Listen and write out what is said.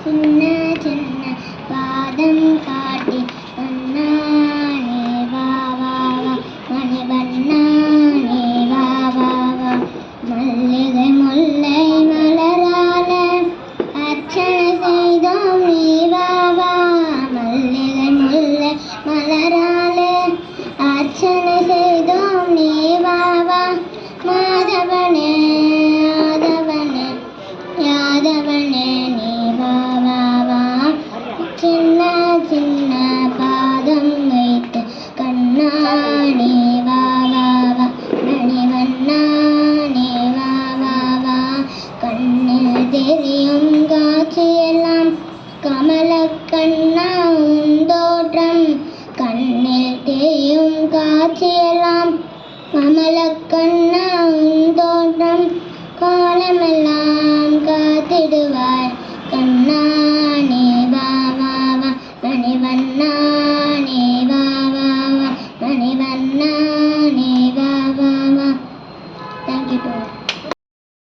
சின்ன சின்ன பாதம் காட்டி வண்ணானே வா வா வா மணி வண்ணானே வா வா வா மல்லிகை முல்லை மலரால அர்ச்சனை செய்தோம் நீ வா வா மல்லிகை முல்லை மலரால அர்ச்சனை செய்தோம் நீ வா வா மாதவனே யாதவனே யாதவனே நீ வா வா வா சின்ன சின்ன பாதம் வைத்து கண்ணாடி வா வா வா மணிவண்ணானே வா வா வா கண்ணில் தெரியும் காட்சியெல்லாம் கமல கண்ணா உந்தோற்றம் கண்ணில் தெரியும் காட்சியெல்லாம் கமல கண்ணா உந்தோற்றம் காலமெல்லாம் காத்திடுவாய் கண்ணானே வா வா வா மணிவண்ணா